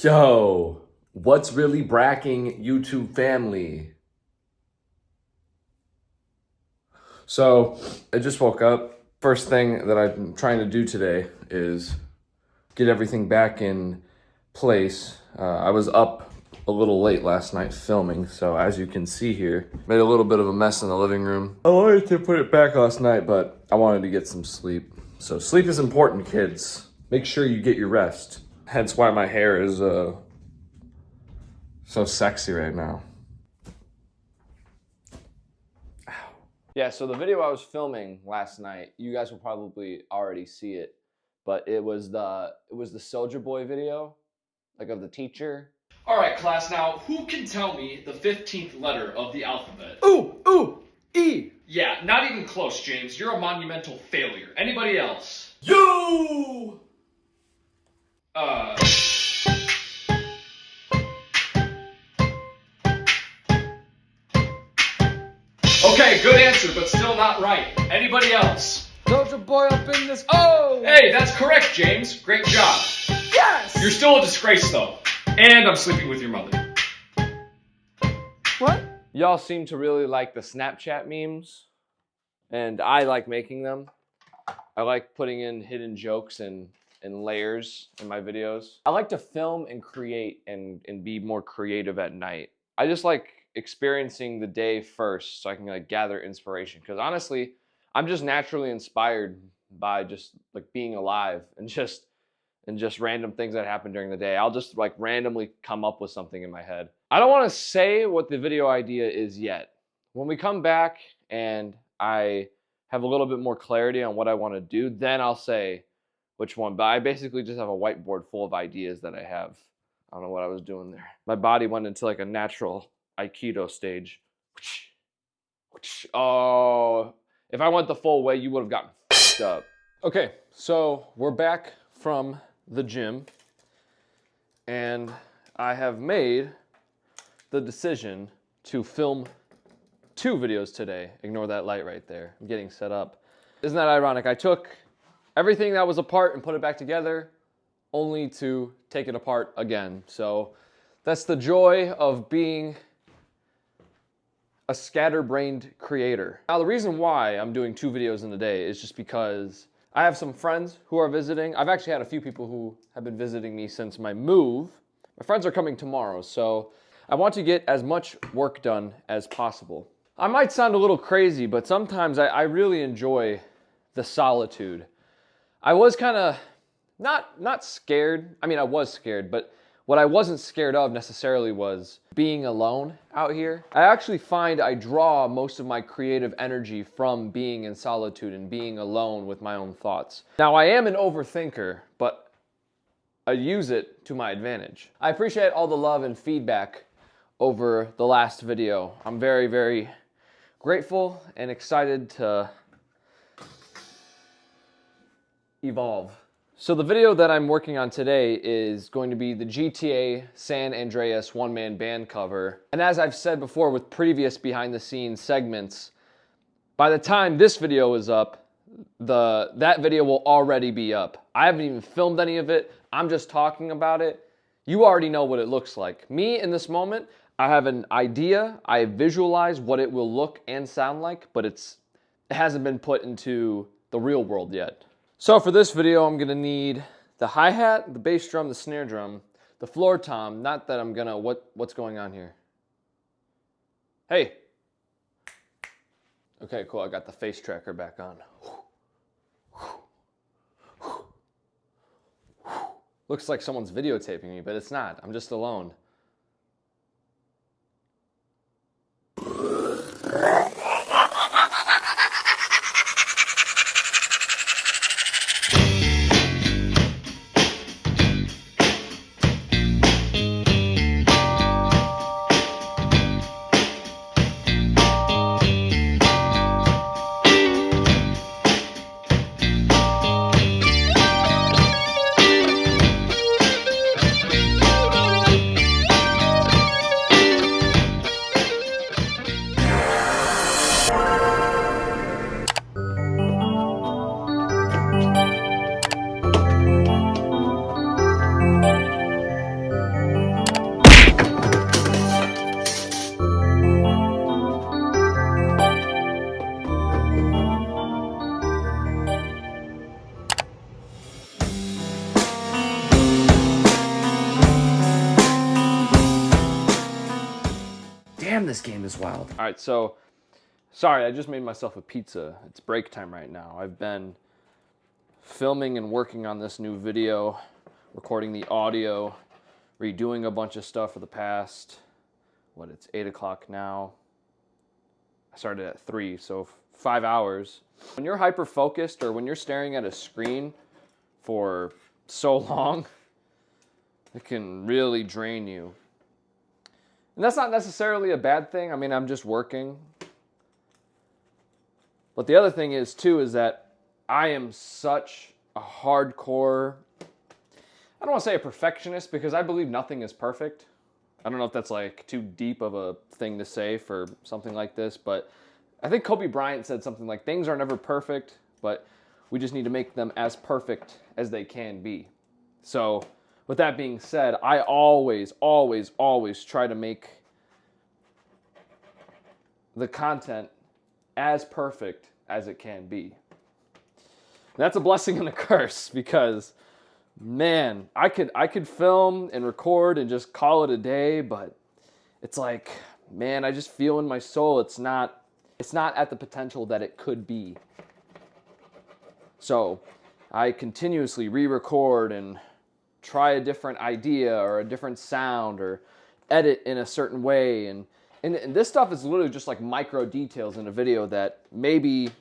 Yo, what's really bracking YouTube family? So, I just woke up. First thing that I'm trying to do today is get everything back in place. I was up a little late last night filming, so as you can see here, made a little bit of a mess in the living room. I wanted to put it back last night, but I wanted to get some sleep. So sleep is important, kids. Make sure you get your rest. Hence why my hair is so sexy right now. Yeah, so the video I was filming last night, you guys will probably already see it, but it was the Soldier Boy video, like of the teacher. All right, class, now who can tell me the 15th letter of the alphabet? E! Yeah, not even close, James. You're a monumental failure. Anybody else? You! Okay, good answer, but still not right. Anybody else? Soldier Boy up in this. Oh! Hey, that's correct, James. Great job. Yes! You're still a disgrace, though. And I'm sleeping with your mother. What? Y'all seem to really like the Snapchat memes, and I like making them. I like putting in hidden jokes and layers in my videos. I like to film and create and be more creative at night. I just like experiencing the day first so I can like gather inspiration, because honestly, I'm just naturally inspired by just like being alive and just random things that happen during the day. I'll just like randomly come up with something in my head. I don't want to say what the video idea is yet. When we come back and I have a little bit more clarity on what I want to do, then I'll say which one. But I basically just have a whiteboard full of ideas that I have. I don't know what I was doing there. My body went into like a natural Aikido stage. Oh, if I went the full way, you would have gotten f***ed up. Okay, so we're back from the gym, and I have made the decision to film 2 videos today. Ignore that light right there. I'm getting set up. Isn't that ironic? I took everything that was apart and put it back together, only to take it apart again. So that's the joy of being a scatterbrained creator. Now, the reason why I'm doing 2 videos in a day is just because I have some friends who are visiting. I've actually had a few people who have been visiting me since my move. My friends are coming tomorrow, so I want to get as much work done as possible. I might sound a little crazy, but sometimes I really enjoy the solitude. I was kind of not scared. I mean, I was scared, but what I wasn't scared of necessarily was being alone out here. I actually find I draw most of my creative energy from being in solitude and being alone with my own thoughts. Now, I am an overthinker, but I use it to my advantage. I appreciate all the love and feedback over the last video. I'm very, very grateful and excited to evolve. So the video that I'm working on today is going to be the GTA San Andreas one-man band cover. And as I've said before with previous behind-the-scenes segments, by the time this video is up, that video will already be up. I haven't even filmed any of it. I'm just talking about it. You already know what it looks like. Me, in this moment, I have an idea. I visualize what it will look and sound like, but it hasn't been put into the real world yet. So for this video, I'm gonna need the hi-hat, the bass drum, the snare drum, the floor tom. Not that I'm gonna, what's going on here? Hey. Okay, cool, I got the face tracker back on. Looks like someone's videotaping me, but it's not. I'm just alone. this game is wild. All right, so sorry, I just made myself a pizza. It's break time right now. I've been filming and working on this new video, recording the audio, redoing a bunch of stuff for the past, it's 8 o'clock now. I started at 3, so 5 hours. When you're hyper-focused or when you're staring at a screen for so long, it can really drain you. And that's not necessarily a bad thing. I mean, I'm just working. But the other thing is, too, is that I am such a hardcore, I don't want to say a perfectionist because I believe nothing is perfect. I don't know if that's like too deep of a thing to say for something like this, but I think Kobe Bryant said something like, things are never perfect, but we just need to make them as perfect as they can be. So with that being said, I always try to make the content as perfect as it can be. And that's a blessing and a curse because, man, I could film and record and just call it a day, but it's like, man, I just feel in my soul it's not at the potential that it could be. So I continuously re-record and try a different idea or a different sound or edit in a certain way. And this stuff is literally just like micro details in a video that maybe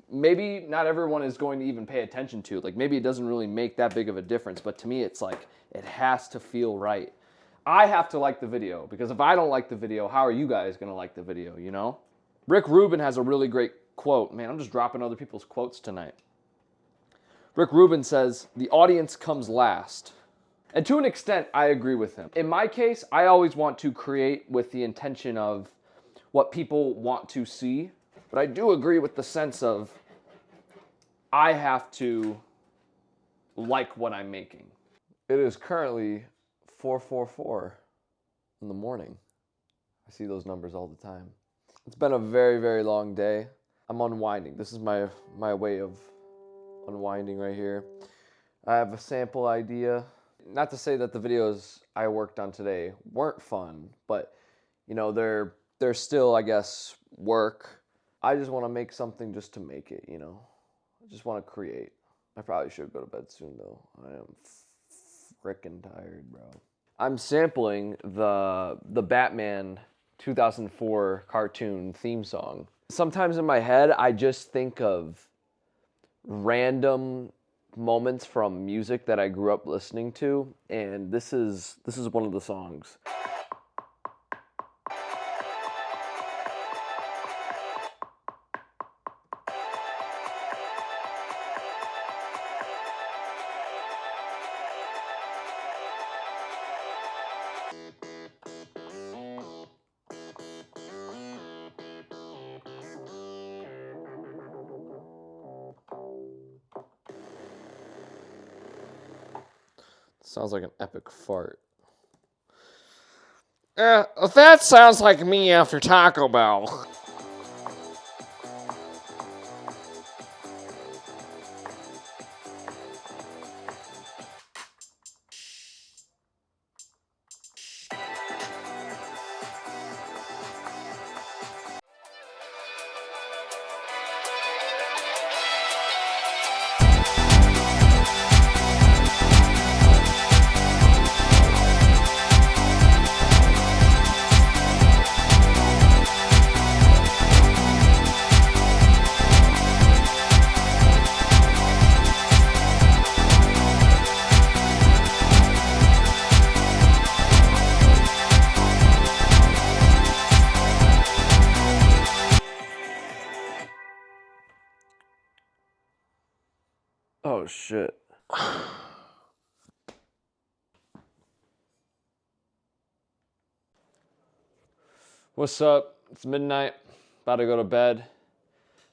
not everyone is going to even pay attention to. Like maybe it doesn't really make that big of a difference, but to me it's like it has to feel right. I have to like the video because if I don't like the video, how are you guys going to like the video, you know? Rick Rubin has a really great quote. Man, I'm just dropping other people's quotes tonight. Rick Rubin says, "The audience comes last." And to an extent, I agree with him. In my case, I always want to create with the intention of what people want to see. But I do agree with the sense of I have to like what I'm making. It is currently 4:44 in the morning. I see those numbers all the time. It's been a very, very long day. I'm unwinding. This is my way of unwinding right here. I have a sample idea. Not to say that the videos I worked on today weren't fun, but you know, they're still, I guess, work. I just want to make something just to make it, you know. I just want to create. I probably should go to bed soon though. I am frickin' tired, bro. I'm sampling the Batman 2004 cartoon theme song. Sometimes in my head, I just think of random moments from music that I grew up listening to, and this is one of the songs. Sounds like an epic fart. That sounds like me after Taco Bell. Oh shit. What's up? It's midnight. About to go to bed.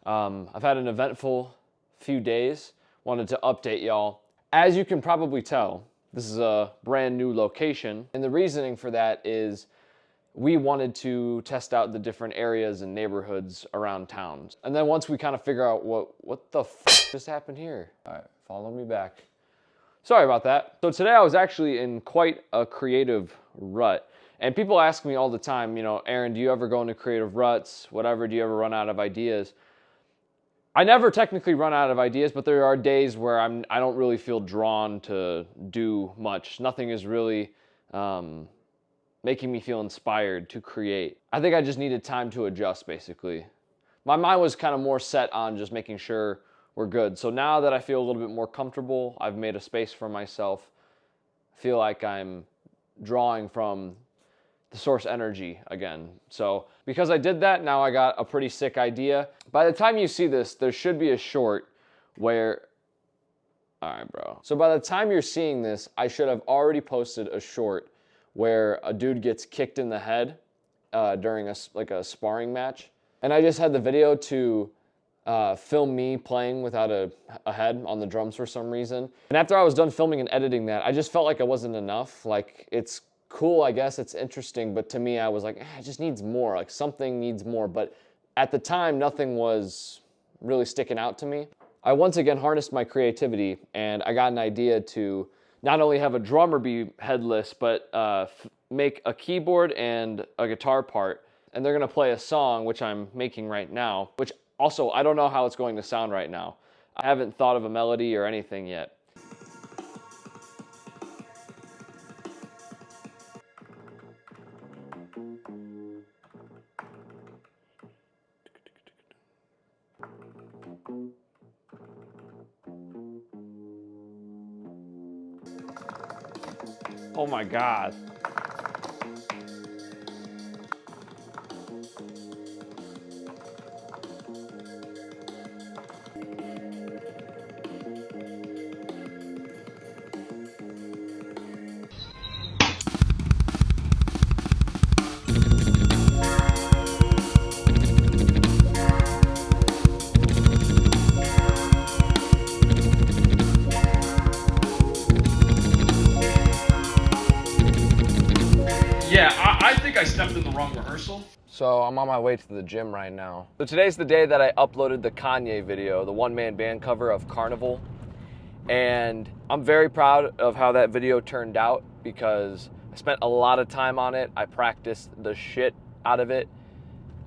I've had an eventful few days. Wanted to update y'all. As you can probably tell, this is a brand new location. And the reasoning for that is we wanted to test out the different areas and neighborhoods around town. And then once we kind of figure out what the f just happened here. All right, follow me back. Sorry about that. So today I was actually in quite a creative rut. And people ask me all the time, you know, Aaron, do you ever go into creative ruts? Whatever, do you ever run out of ideas? I never technically run out of ideas, but there are days where I don't really feel drawn to do much. Nothing is really making me feel inspired to create. I think I just needed time to adjust, basically. My mind was kind of more set on just making sure we're good. So now that I feel a little bit more comfortable, I've made a space for myself. I feel like I'm drawing from the source energy again. So because I did that, now I got a pretty sick idea. By the time you see this, there should be a short where, all right, bro. So by the time you're seeing this, I should have already posted a short where a dude gets kicked in the head during a sparring match. And I just had the video to film me playing without a head on the drums for some reason. And after I was done filming and editing that, I just felt like it wasn't enough. Like, it's cool, I guess, it's interesting, but to me, I was like, it just needs more. Like, something needs more. But at the time, nothing was really sticking out to me. I once again harnessed my creativity, and I got an idea to not only have a drummer be headless, but make a keyboard and a guitar part. And they're gonna play a song, which I'm making right now, which also, I don't know how it's going to sound right now. I haven't thought of a melody or anything yet. Oh my God. Yeah, I think I stepped in the wrong rehearsal. So I'm on my way to the gym right now. So today's the day that I uploaded the Kanye video, the one-man band cover of Carnival. And I'm very proud of how that video turned out because I spent a lot of time on it. I practiced the shit out of it.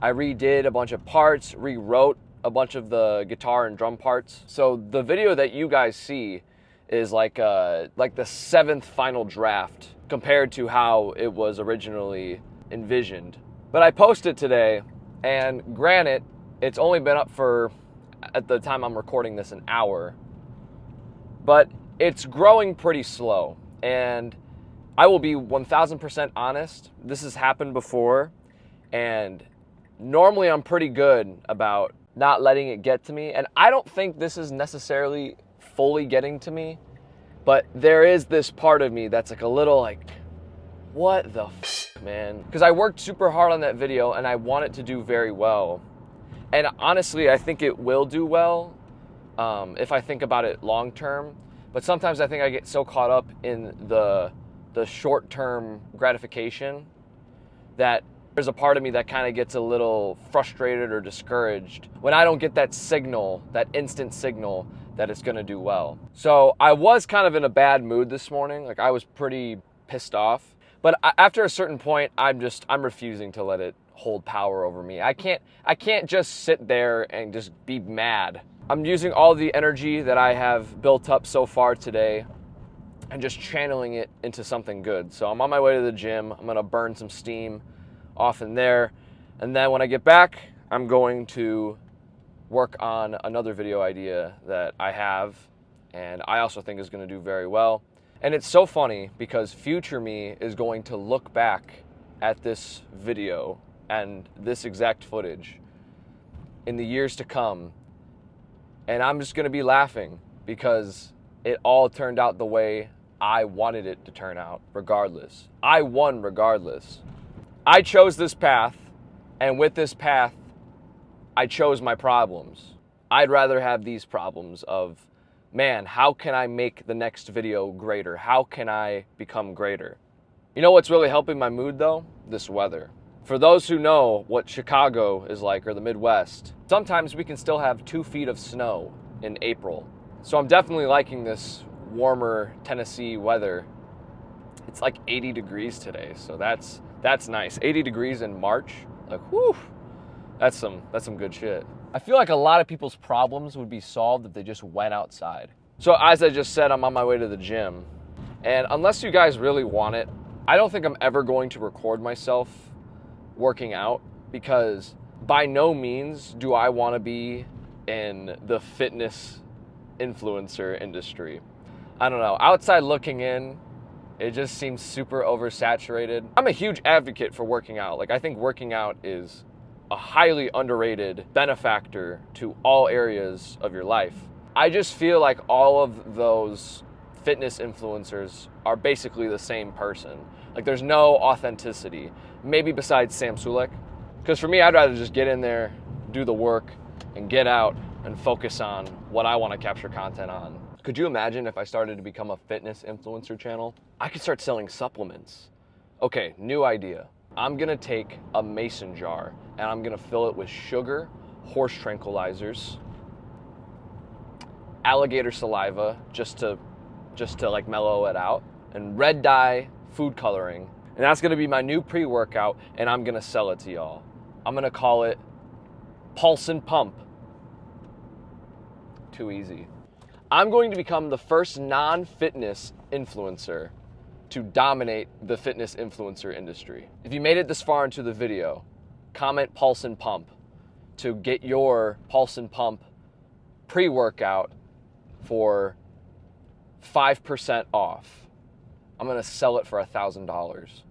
I redid a bunch of parts, rewrote a bunch of the guitar and drum parts. So the video that you guys see is like the 7th final draft compared to how it was originally envisioned. But I posted today, and granted, it's only been up for, at the time I'm recording this, an hour. But it's growing pretty slow, and I will be 1000% honest. This has happened before, and normally I'm pretty good about not letting it get to me, and I don't think this is necessarily fully getting to me, but there is this part of me that's like a little like, what the f, man? Because I worked super hard on that video, and I want it to do very well. And honestly, I think it will do well if I think about it long term. But sometimes I think I get so caught up in the short-term gratification that there's a part of me that kind of gets a little frustrated or discouraged when I don't get that signal, that instant signal that it's gonna do well. So I was kind of in a bad mood this morning. Like, I was pretty pissed off. But after a certain point, I'm refusing to let it hold power over me. I can't just sit there and just be mad. I'm using all the energy that I have built up so far today and just channeling it into something good. So I'm on my way to the gym. I'm gonna burn some steam off in there. And then when I get back, I'm going to work on another video idea that I have, and I also think is gonna do very well. And it's so funny because future me is going to look back at this video and this exact footage in the years to come, and I'm just gonna be laughing because it all turned out the way I wanted it to turn out regardless. I won regardless. I chose this path, and with this path, I chose my problems. I'd rather have these problems of, man, how can I make the next video greater? How can I become greater? You know what's really helping my mood though? This weather. For those who know what Chicago is like, or the Midwest, sometimes we can still have 2 feet of snow in April. So I'm definitely liking this warmer Tennessee weather. It's like 80 degrees today, so that's That's nice. 80 degrees in March. Like, whew, that's some good shit. I feel like a lot of people's problems would be solved if they just went outside. So as I just said, I'm on my way to the gym. And unless you guys really want it, I don't think I'm ever going to record myself working out, because by no means do I want to be in the fitness influencer industry. I don't know. Outside looking in, it just seems super oversaturated. I'm a huge advocate for working out. Like, I think working out is a highly underrated benefactor to all areas of your life. I just feel like all of those fitness influencers are basically the same person. Like, there's no authenticity. Maybe besides Sam Sulek. Because for me, I'd rather just get in there, do the work, and get out and focus on what I want to capture content on. Could you imagine if I started to become a fitness influencer channel? I could start selling supplements. Okay, new idea. I'm gonna take a mason jar and I'm gonna fill it with sugar, horse tranquilizers, alligator saliva, just to like mellow it out, and red dye food coloring. And that's gonna be my new pre-workout, and I'm gonna sell it to y'all. I'm gonna call it Pulse and Pump. Too easy. I'm going to become the first non-fitness influencer to dominate the fitness influencer industry. If you made it this far into the video, comment Pulse and Pump to get your Pulse and Pump pre-workout for 5% off. I'm gonna sell it for $1,000.